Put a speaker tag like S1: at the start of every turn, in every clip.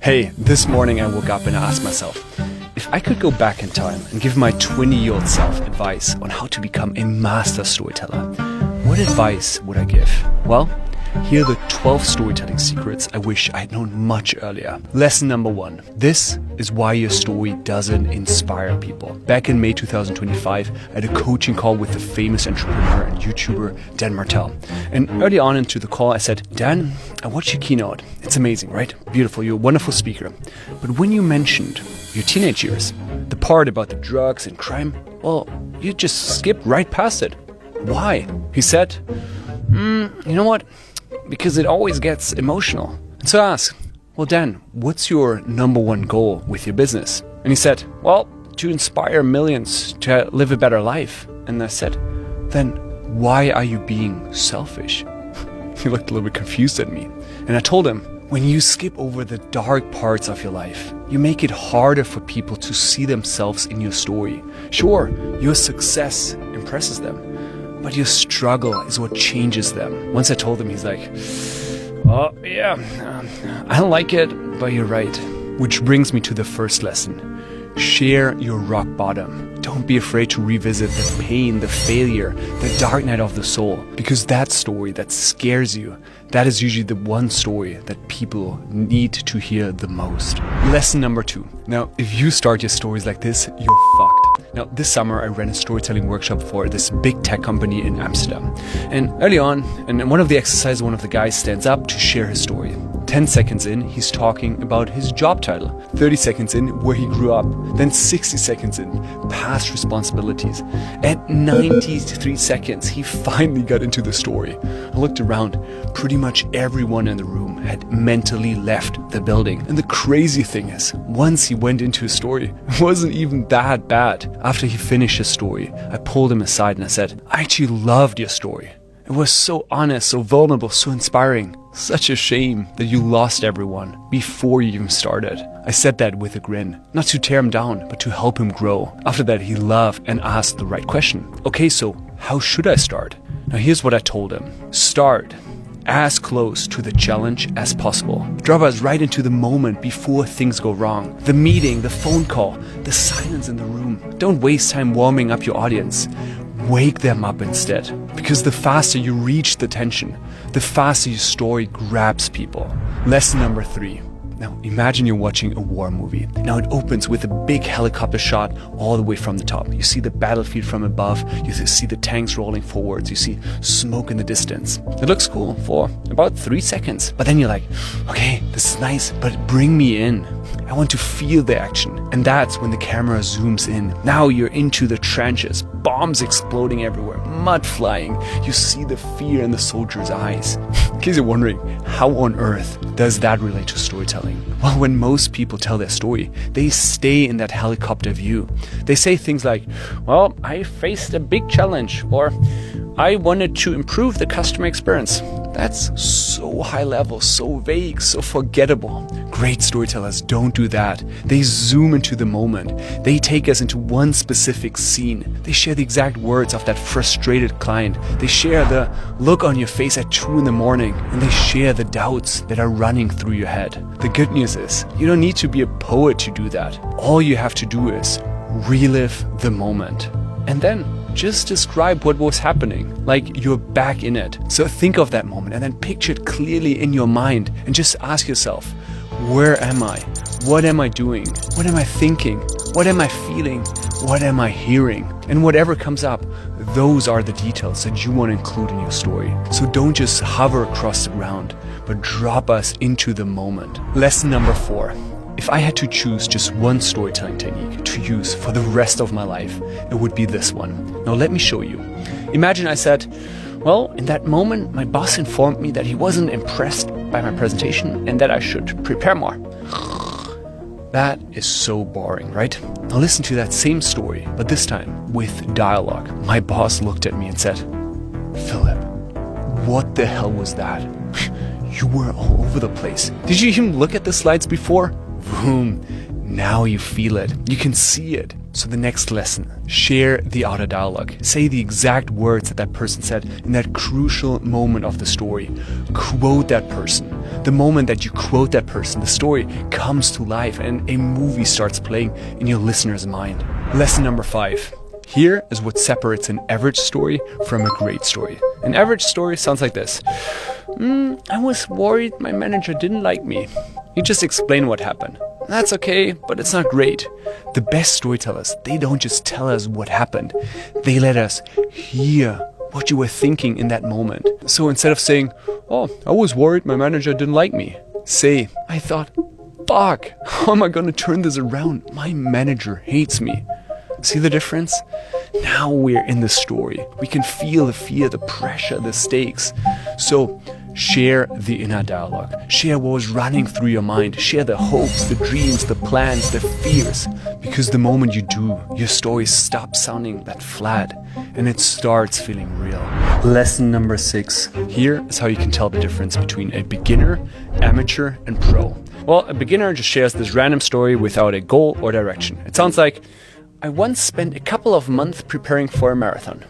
S1: Hey, this morning I woke up and I asked myself, if I could go back in time and give my 20-year-old self advice on how to become a master storyteller, what advice would I give? Well, here are the 12 storytelling secrets I wish I had known much earlier. Lesson number 1. This is why your story doesn't inspire people. Back in May 2025, I had a coaching call with the famous entrepreneur and YouTuber Dan Martell. And early on into the call, I said, Dan, I watched your keynote. It's amazing, right? Beautiful. You're a wonderful speaker. But when you mentioned your teenage years, the part about the drugs and crime, well, you just skipped right past it. Why? He said, you know what? Because it always gets emotional. And so I asked, well, Dan, what's your number one goal with your business? And he said, well, to inspire millions to live a better life. And I said, then why are you being selfish? He looked a little bit confused at me. And I told him, when you skip over the dark parts of your life, you make it harder for people to see themselves in your story. Sure, your success impresses them, but your struggle is what changes them. Once I told him, he's like, oh, yeah, I don't like it, but you're right. Which brings me to the first lesson. Share your rock bottom. Don't be afraid to revisit the pain, the failure, the dark night of the soul. Because that story that scares you, that is usually the one story that people need to hear the most. Lesson number 2. Now, if you start your stories like this, you're fucked. Now, this summer I ran a storytelling workshop for this big tech company in Amsterdam. And early on, in one of the exercises, one of the guys stands up to share his story. 10 seconds in, he's talking about his job title. 30 seconds in, where he grew up. Then 60 seconds in, past responsibilities. At 93 seconds, he finally got into the story. I looked around. Pretty much everyone in the room had mentally left the building. And the crazy thing is, once he went into his story, it wasn't even that bad. After he finished his story, I pulled him aside and I said, I actually loved your story. It was so honest, so vulnerable, so inspiring. Such a shame that you lost everyone before you even started. I said that with a grin, not to tear him down, but to help him grow. After that, he laughed and asked the right question. Okay, so how should I start? Now here's what I told him. Start as close to the challenge as possible. Drop us right into the moment before things go wrong. The meeting, the phone call, the silence in the room. Don't waste time warming up your audience. Wake them up instead. Because the faster you reach the tension, the faster your story grabs people. Lesson number 3. Now, imagine you're watching a war movie. Now, it opens with a big helicopter shot all the way from the top. You see the battlefield from above. You see the tanks rolling forwards. You see smoke in the distance. It looks cool for about 3 seconds. But then you're like, okay, this is nice, but bring me in. I want to feel the action. And that's when the camera zooms in. Now you're into the trenches. Bombs exploding everywhere. Mud flying. You see the fear in the soldiers' eyes. In case you're wondering, how on earth does that relate to storytelling? Well, when most people tell their story, they stay in that helicopter view. They say things like, well, I faced a big challenge, or I wanted to improve the customer experience. That's so high level, so vague, so forgettable. Great storytellers don't do that. They zoom into the moment. They take us into one specific scene. They share the exact words of that frustrated client. They share the look on your face at 2 in the morning, and they share the doubts that are running through your head. The good news is, you don't need to be a poet to do that. All you have to do is relive the moment. And then just describe what was happening, like you're back in it. So think of that moment and then picture it clearly in your mind and just ask yourself, where am I? What am I doing? What am I thinking? What am I feeling? What am I hearing? And whatever comes up, those are the details that you want to include in your story. So don't just hover across the ground, but drop us into the moment. Lesson number 4. If I had to choose just one storytelling technique to use for the rest of my life, it would be this one. Now let me show you. Imagine I said, well, in that moment, my boss informed me that he wasn't impressed by my presentation and that I should prepare more. That is so boring, right? Now listen to that same story, but this time with dialogue. My boss looked at me and said, Philip, what the hell was that? You were all over the place. Did you even look at the slides before? Boom. Now you feel it. You can see it. So the next lesson, share the outer dialogue. Say the exact words that person said in that crucial moment of the story. Quote that person. The moment that you quote that person, the story comes to life and a movie starts playing in your listener's mind. Lesson number 5. Here is what separates an average story from a great story. An average story sounds like this. I was worried my manager didn't like me. You just explain what happened. That's okay, but it's not great. The best storytellers, they don't just tell us what happened. They let us hear what you were thinking in that moment. So instead of saying, oh, I was worried my manager didn't like me, say, I thought, fuck, how am I gonna turn this around? My manager hates me. See the difference? Now we're in the story. We can feel the fear, the pressure, the stakes. So share the inner dialogue. Share what was running through your mind. Share the hopes, the dreams, the plans, the fears. Because the moment you do, your story stops sounding that flat and it starts feeling real. Lesson number 6. Here is how you can tell the difference between a beginner, amateur, and pro. Well, a beginner just shares this random story without a goal or direction. It sounds like, I once spent a couple of months preparing for a marathon.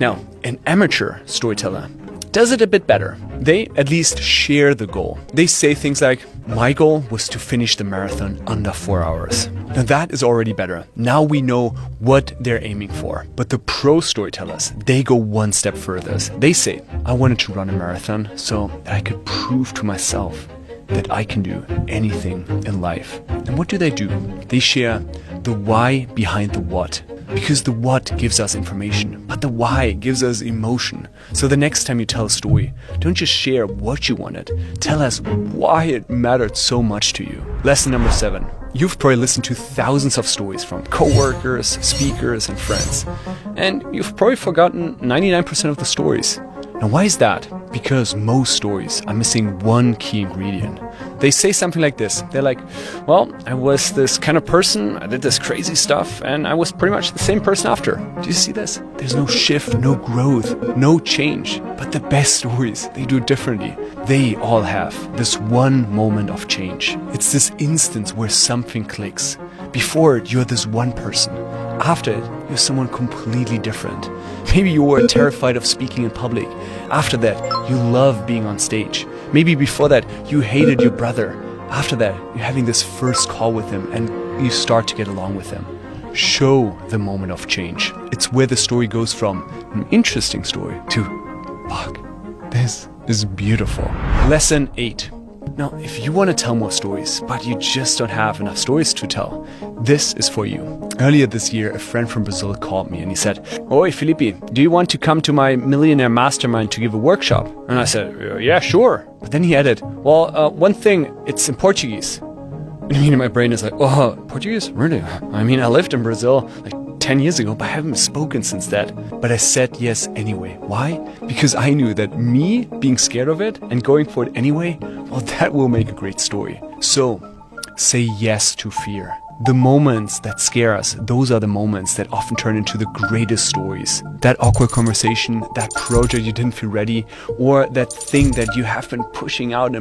S1: Now, an amateur storyteller does it a bit better. They at least share the goal. They say things like, my goal was to finish the marathon under 4 hours. Now that is already better. Now we know what they're aiming for. But the pro storytellers, they go one step further. They say, I wanted to run a marathon so that I could prove to myself that I can do anything in life. And what do? They share the why behind the what. Because the what gives us information, but the why gives us emotion. So the next time you tell a story, don't just share what you wanted. Tell us why it mattered so much to you. Lesson number 7. You've probably listened to thousands of stories from coworkers, speakers, and friends. And you've probably forgotten 99% of the stories. Now why is that? Because most stories are missing one key ingredient. They say something like this. They're like, well, I was this kind of person, I did this crazy stuff, and I was pretty much the same person after. Do you see this? There's no shift, no growth, no change. But the best stories, they do it differently. They all have this one moment of change. It's this instance where something clicks. Before it, you're this one person. After it, you're someone completely different. Maybe you were terrified of speaking in public. After that, you love being on stage. Maybe before that, you hated your brother. After that, you're having this first call with him and you start to get along with him. Show the moment of change. It's where the story goes from an interesting story to, fuck, this is beautiful. Lesson 8. Now, if you want to tell more stories, but you just don't have enough stories to tell, this is for you. Earlier this year, a friend from Brazil called me and he said, Oi, Felipe, do you want to come to my millionaire mastermind to give a workshop? And I said, yeah, sure. But then he added, well, one thing, it's in Portuguese. And I mean, my brain is like, oh, Portuguese? Really? I mean, I lived in Brazil like 10 years ago, but I haven't spoken since that. But I said yes anyway. Why? Because I knew that me being scared of it and going for it anyway, well, that will make a great story. So, say yes to fear. The moments that scare us, those are the moments that often turn into the greatest stories. That awkward conversation, that project you didn't feel ready, or that thing that you have been pushing out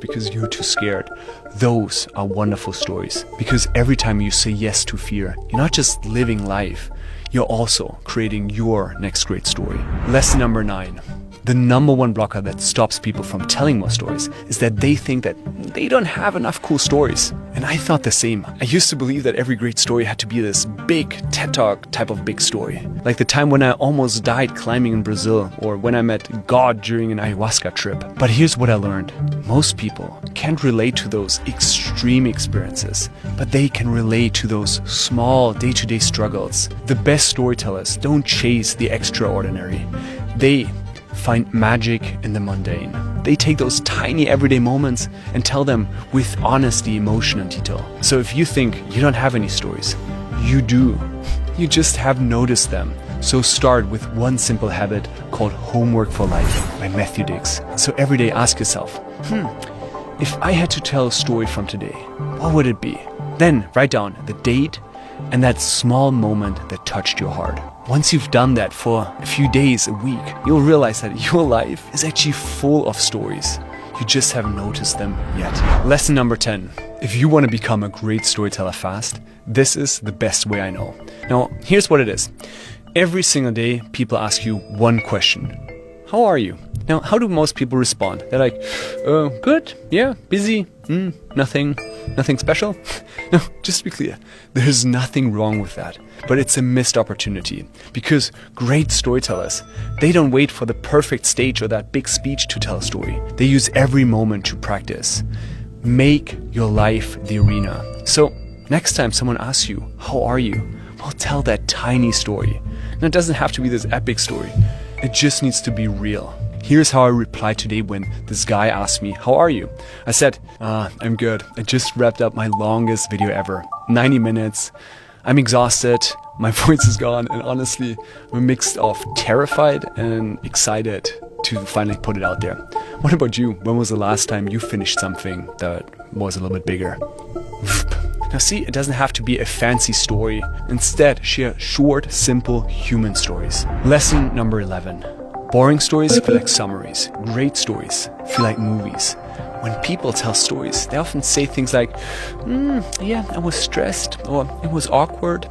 S1: because you're too scared. Those are wonderful stories. Because every time you say yes to fear, you're not just living life, you're also creating your next great story. Lesson number 9. The number one blocker that stops people from telling more stories is that they think that they don't have enough cool stories. And I thought the same. I used to believe that every great story had to be this big TED Talk type of big story. Like the time when I almost died climbing in Brazil, or when I met God during an ayahuasca trip. But here's what I learned. Most people can't relate to those extreme experiences, but they can relate to those small day-to-day struggles. The best storytellers don't chase the extraordinary. They find magic in the mundane. They take those tiny everyday moments and tell them with honesty, emotion, and detail. So if you think you don't have any stories, you do. You just have noticed them. So start with one simple habit called Homework for Life by Matthew Dix. So every day ask yourself, if I had to tell a story from today, what would it be? Then write down the date and that small moment that touched your heart. Once you've done that for a few days, a week, you'll realize that your life is actually full of stories. You just haven't noticed them yet. Lesson number 10. if you want to become a great storyteller fast, this is the best way I know. Now, here's what it is. Every single day, people ask you one question. How are you? Now, how do most people respond? They're like, good, yeah, busy, nothing special. No, just to be clear, there's nothing wrong with that. But it's a missed opportunity, because great storytellers, they don't wait for the perfect stage or that big speech to tell a story. They use every moment to practice. Make your life the arena. So next time someone asks you, how are you? Well, tell that tiny story. Now, it doesn't have to be this epic story. It just needs to be real. Here's how I replied today when this guy asked me, how are you? I said, I'm good. I just wrapped up my longest video ever. 90 minutes. I'm exhausted. My voice is gone. And honestly, I'm a mix of terrified and excited to finally put it out there. What about you? When was the last time you finished something that was a little bit bigger? Now see, it doesn't have to be a fancy story. Instead, share short, simple human stories. Lesson number 11. Boring stories feel like summaries. Great stories feel like movies. When people tell stories, they often say things like, yeah, I was stressed, or it was awkward,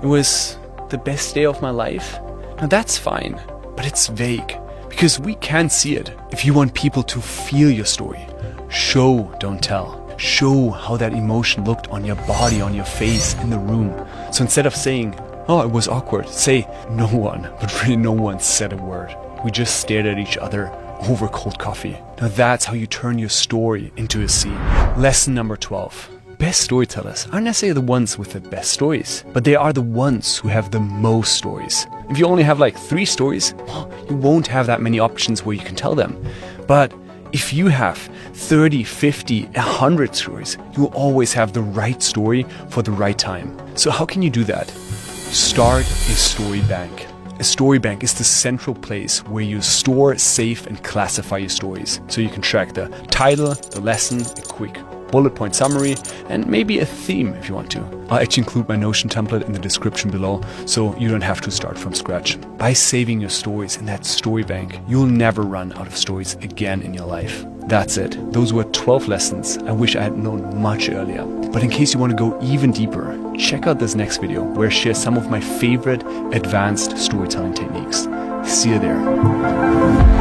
S1: it was the best day of my life. Now that's fine, but it's vague, because we can't see it. If you want people to feel your story, show, don't tell. Show how that emotion looked on your body, on your face, in the room. So instead of saying, oh, it was awkward, say, no one, but really no one said a word. We just stared at each other over cold coffee. Now that's how you turn your story into a scene. Lesson number 12. Best storytellers aren't necessarily the ones with the best stories, but they are the ones who have the most stories. If you only have like 3 stories, well, you won't have that many options where you can tell them. But if you have 30, 50, 100 stories, you will always have the right story for the right time. So how can you do that? Start a story bank. A story bank is the central place where you store, save, and classify your stories. So you can track the title, the lesson, a quick bullet point summary, and maybe a theme if you want to. I'll actually include my Notion template in the description below, so you don't have to start from scratch. By saving your stories in that story bank, you'll never run out of stories again in your life. That's it. Those were 12 lessons I wish I had known much earlier. But in case you want to go even deeper, check out this next video where I share some of my favorite advanced storytelling techniques. See you there.